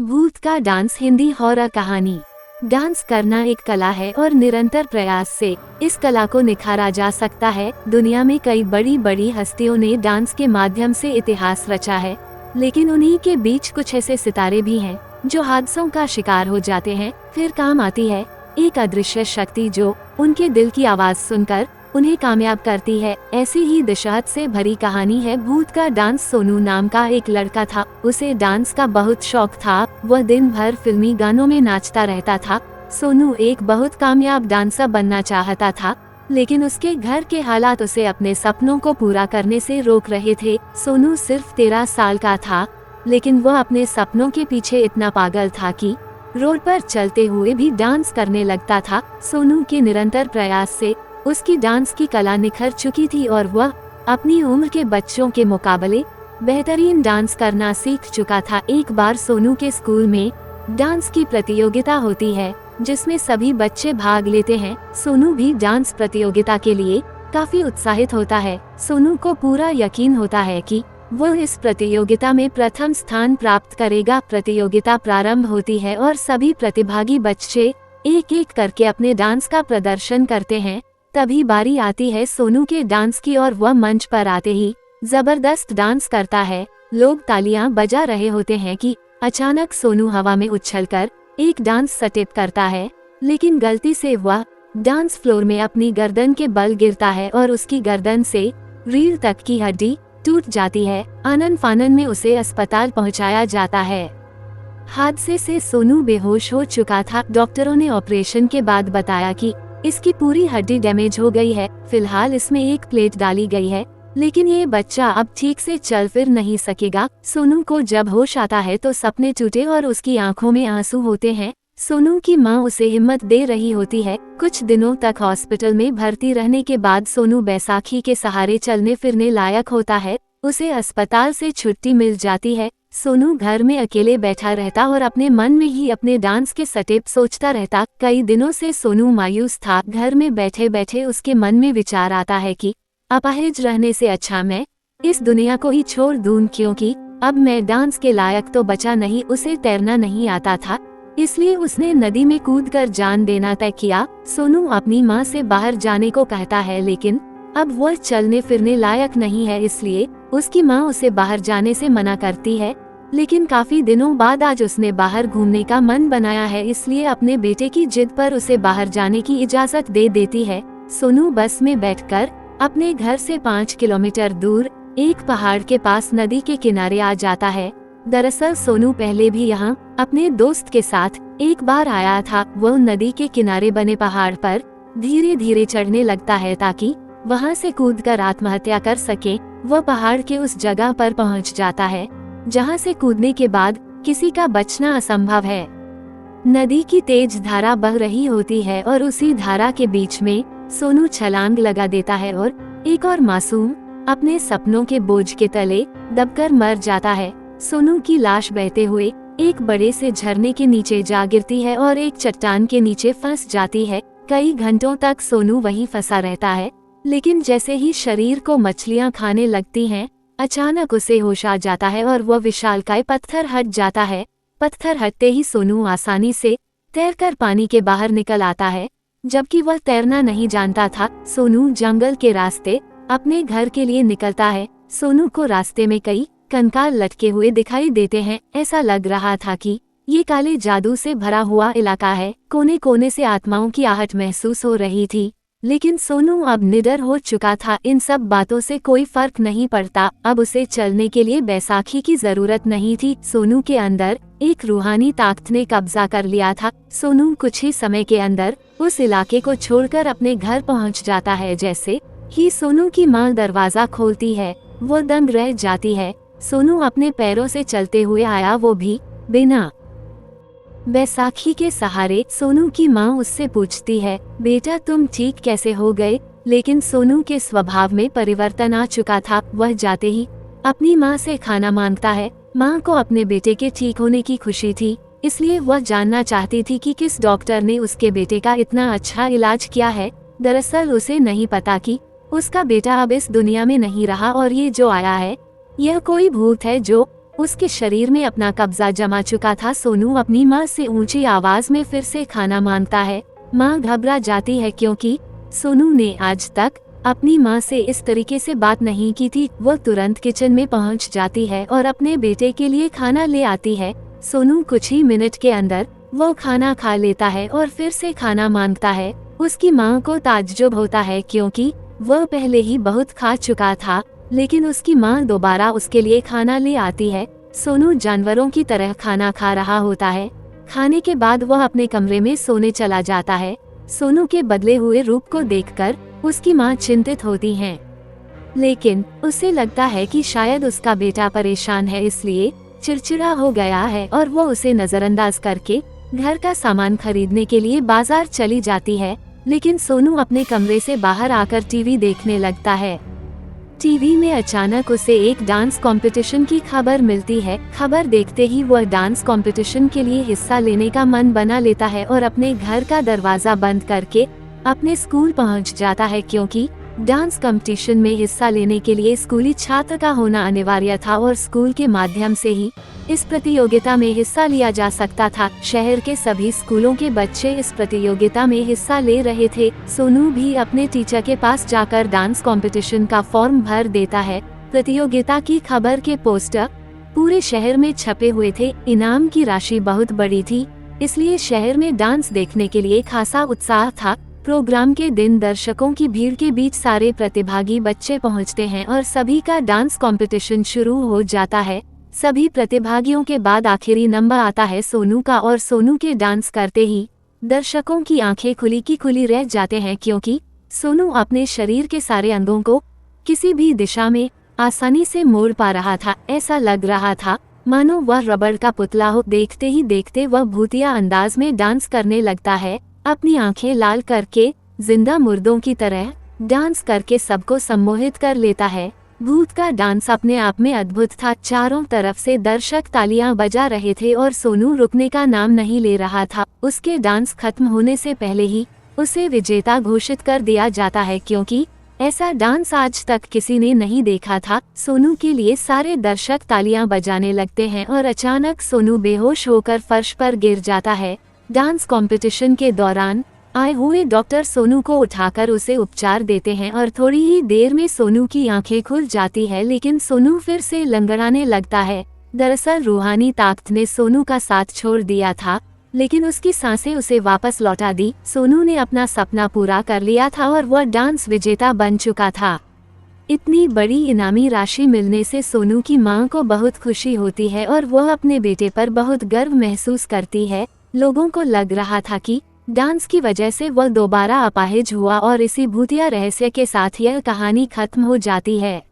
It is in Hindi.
भूत का डांस हिंदी हॉरर कहानी। डांस करना एक कला है और निरंतर प्रयास से इस कला को निखारा जा सकता है। दुनिया में कई बड़ी बड़ी हस्तियों ने डांस के माध्यम से इतिहास रचा है, लेकिन उन्हीं के बीच कुछ ऐसे सितारे भी हैं जो हादसों का शिकार हो जाते हैं। फिर काम आती है एक अदृश्य शक्ति जो उनके दिल की आवाज सुनकर उन्हें कामयाब करती है। ऐसी ही दिशात से भरी कहानी है भूत का डांस। सोनू नाम का एक लड़का था, उसे डांस का बहुत शौक था। वह दिन भर फिल्मी गानों में नाचता रहता था। सोनू एक बहुत कामयाब डांसर बनना चाहता था, लेकिन उसके घर के हालात उसे अपने सपनों को पूरा करने से रोक रहे थे। सोनू सिर्फ 13 साल का था, लेकिन वह अपने सपनों के पीछे इतना पागल था कि रोड पर चलते हुए भी डांस करने लगता था। सोनू के निरंतर प्रयास से उसकी डांस की कला निखर चुकी थी और वह अपनी उम्र के बच्चों के मुकाबले बेहतरीन डांस करना सीख चुका था। एक बार सोनू के स्कूल में डांस की प्रतियोगिता होती है, जिसमें सभी बच्चे भाग लेते हैं। सोनू भी डांस प्रतियोगिता के लिए काफी उत्साहित होता है। सोनू को पूरा यकीन होता है कि वह इस प्रतियोगिता में प्रथम स्थान प्राप्त करेगा। प्रतियोगिता प्रारंभ होती है और सभी प्रतिभागी बच्चे एक एक करके अपने डांस का प्रदर्शन करते हैं। तभी बारी आती है सोनू के डांस की और वह मंच पर आते ही जबरदस्त डांस करता है। लोग तालियां बजा रहे होते हैं कि अचानक सोनू हवा में उछलकर एक डांस स्टेप करता है, लेकिन गलती से वह डांस फ्लोर में अपनी गर्दन के बल गिरता है और उसकी गर्दन से रीढ़ तक की हड्डी टूट जाती है। आनन फानन में उसे अस्पताल पहुंचाया जाता है। हादसे से सोनू बेहोश हो चुका था। डॉक्टरों ने ऑपरेशन के बाद बताया कि इसकी पूरी हड्डी डैमेज हो गई है। फिलहाल इसमें एक प्लेट डाली गई है, लेकिन ये बच्चा अब ठीक से चल फिर नहीं सकेगा। सोनू को जब होश आता है तो सपने टूटे और उसकी आंखों में आंसू होते हैं। सोनू की माँ उसे हिम्मत दे रही होती है। कुछ दिनों तक हॉस्पिटल में भर्ती रहने के बाद सोनू बैसाखी के सहारे चलने फिरने लायक होता है। उसे अस्पताल से छुट्टी मिल जाती है। सोनू घर में अकेले बैठा रहता और अपने मन में ही अपने डांस के स्टेप सोचता रहता। कई दिनों से सोनू मायूस था। घर में बैठे बैठे उसके मन में विचार आता है कि अपाहिज रहने से अच्छा मैं इस दुनिया को ही छोड़ दूं, क्योंकि अब मैं डांस के लायक तो बचा नहीं। उसे तैरना नहीं आता था, इसलिए उसने नदी में कूदकर जान देना तय किया। सोनू अपनी माँ से बाहर जाने को कहता है, लेकिन अब वह चलने फिरने लायक नहीं है, इसलिए उसकी माँ उसे बाहर जाने से मना करती है। लेकिन काफी दिनों बाद आज उसने बाहर घूमने का मन बनाया है, इसलिए अपने बेटे की जिद पर उसे बाहर जाने की इजाजत दे देती है। सोनू बस में बैठकर अपने घर से 5 किलोमीटर दूर एक पहाड़ के पास नदी के किनारे आ जाता है। दरअसल सोनू पहले भी यहाँ अपने दोस्त के साथ एक बार आया था। वह नदी के किनारे बने पहाड़ पर धीरे धीरे चढ़ने लगता है ताकि वहाँ से कूदकर आत्महत्या कर सके। वह पहाड़ के उस जगह पर पहुँच जाता है जहाँ से कूदने के बाद किसी का बचना असंभव है। नदी की तेज धारा बह रही होती है और उसी धारा के बीच में सोनू छलांग लगा देता है और एक और मासूम अपने सपनों के बोझ के तले दबकर मर जाता है। सोनू की लाश बहते हुए एक बड़े से झरने के नीचे जा गिरती है और एक चट्टान के नीचे फंस जाती है। कई घंटों तक सोनू वहीं फंसा रहता है, लेकिन जैसे ही शरीर को मछलियां खाने लगती हैं, अचानक उसे होश आ जाता है और वह विशालकाय पत्थर हट जाता है। पत्थर हटते ही सोनू आसानी से तैरकर पानी के बाहर निकल आता है, जबकि वह तैरना नहीं जानता था। सोनू जंगल के रास्ते अपने घर के लिए निकलता है। सोनू को रास्ते में कई कंकाल लटके हुए दिखाई देते हैं। ऐसा लग रहा था कि ये काले जादू से भरा हुआ इलाका है। कोने कोने से आत्माओं की आहट महसूस हो रही थी, लेकिन सोनू अब निडर हो चुका था। इन सब बातों से कोई फर्क नहीं पड़ता। अब उसे चलने के लिए बैसाखी की जरूरत नहीं थी। सोनू के अंदर एक रूहानी ताकत ने कब्जा कर लिया था। सोनू कुछ ही समय के अंदर उस इलाके को छोड़कर अपने घर पहुंच जाता है। जैसे ही सोनू की माँ दरवाजा खोलती है, वो दंग रह जाती है। सोनू अपने पैरों से चलते हुए आया, वो भी बिना बैसाखी के सहारे। सोनू की माँ उससे पूछती है, बेटा तुम ठीक कैसे हो गए? लेकिन सोनू के स्वभाव में परिवर्तन आ चुका था। वह जाते ही अपनी माँ से खाना मांगता है। माँ को अपने बेटे के ठीक होने की खुशी थी, इसलिए वह जानना चाहती थी कि किस डॉक्टर ने उसके बेटे का इतना अच्छा इलाज किया है। दरअसल उसे नहीं पता कि उसका बेटा अब इस दुनिया में नहीं रहा और ये जो आया है यह कोई भूत है जो उसके शरीर में अपना कब्जा जमा चुका था। सोनू अपनी माँ से ऊंची आवाज में फिर से खाना मांगता है। माँ घबरा जाती है क्योंकि सोनू ने आज तक अपनी माँ से इस तरीके से बात नहीं की थी। वो तुरंत किचन में पहुँच जाती है और अपने बेटे के लिए खाना ले आती है। सोनू कुछ ही मिनट के अंदर वो खाना खा लेता है और फिर से खाना मांगता है। उसकी माँ को ताज्जुब होता है क्योंकि वह पहले ही बहुत खा चुका था, लेकिन उसकी माँ दोबारा उसके लिए खाना ले आती है। सोनू जानवरों की तरह खाना खा रहा होता है। खाने के बाद वह अपने कमरे में सोने चला जाता है। सोनू के बदले हुए रूप को देखकर उसकी माँ चिंतित होती हैं, लेकिन उसे लगता है कि शायद उसका बेटा परेशान है, इसलिए चिड़चिड़ा हो गया है और वो उसे नजरअंदाज करके घर का सामान खरीदने के लिए बाजार चली जाती है। लेकिन सोनू अपने कमरे से बाहर आकर टीवी देखने लगता है। टीवी में अचानक उसे एक डांस कंपटीशन की खबर मिलती है। खबर देखते ही वह डांस कंपटीशन के लिए हिस्सा लेने का मन बना लेता है और अपने घर का दरवाजा बंद करके अपने स्कूल पहुंच जाता है, क्योंकि डांस कंपटीशन में हिस्सा लेने के लिए स्कूली छात्र का होना अनिवार्य था और स्कूल के माध्यम से ही इस प्रतियोगिता में हिस्सा लिया जा सकता था। शहर के सभी स्कूलों के बच्चे इस प्रतियोगिता में हिस्सा ले रहे थे। सोनू भी अपने टीचर के पास जाकर डांस कंपटीशन का फॉर्म भर देता है। प्रतियोगिता की खबर के पोस्टर पूरे शहर में छपे हुए थे। इनाम की राशि बहुत बड़ी थी, इसलिए शहर में डांस देखने के लिए खासा उत्साह था। प्रोग्राम के दिन दर्शकों की भीड़ के बीच सारे प्रतिभागी बच्चे पहुंचते हैं और सभी का डांस कंपटीशन शुरू हो जाता है। सभी प्रतिभागियों के बाद आखिरी नंबर आता है सोनू का, और सोनू के डांस करते ही दर्शकों की आंखें खुली की खुली रह जाते हैं, क्योंकि सोनू अपने शरीर के सारे अंगों को किसी भी दिशा में आसानी से मोड़ पा रहा था। ऐसा लग रहा था मानो वह रबड़ का पुतला हो। देखते ही देखते वह भूतिया अंदाज में डांस करने लगता है, अपनी आंखें लाल करके जिंदा मुर्दों की तरह डांस करके सबको सम्मोहित कर लेता है। भूत का डांस अपने आप में अद्भुत था। चारों तरफ से दर्शक तालियां बजा रहे थे और सोनू रुकने का नाम नहीं ले रहा था। उसके डांस खत्म होने से पहले ही उसे विजेता घोषित कर दिया जाता है, क्योंकि ऐसा डांस आज तक किसी ने नहीं देखा था। सोनू के लिए सारे दर्शक तालियां बजाने लगते हैं और अचानक सोनू बेहोश होकर फर्श पर गिर जाता है। डांस कंपटीशन के दौरान आए हुए डॉक्टर सोनू को उठाकर उसे उपचार देते हैं और थोड़ी ही देर में सोनू की आंखें खुल जाती है, लेकिन सोनू फिर से लंगड़ाने लगता है। दरअसल रूहानी ताकत ने सोनू का साथ छोड़ दिया था, लेकिन उसकी सांसें उसे वापस लौटा दी। सोनू ने अपना सपना पूरा कर लिया था और वह डांस विजेता बन चुका था। इतनी बड़ी इनामी राशि मिलने से सोनू की मां को बहुत खुशी होती है और वह अपने बेटे पर बहुत गर्व महसूस करती है। लोगों को लग रहा था कि डांस की वजह से वह दोबारा अपाहिज हुआ और इसी भूतिया रहस्य के साथ यह कहानी खत्म हो जाती है।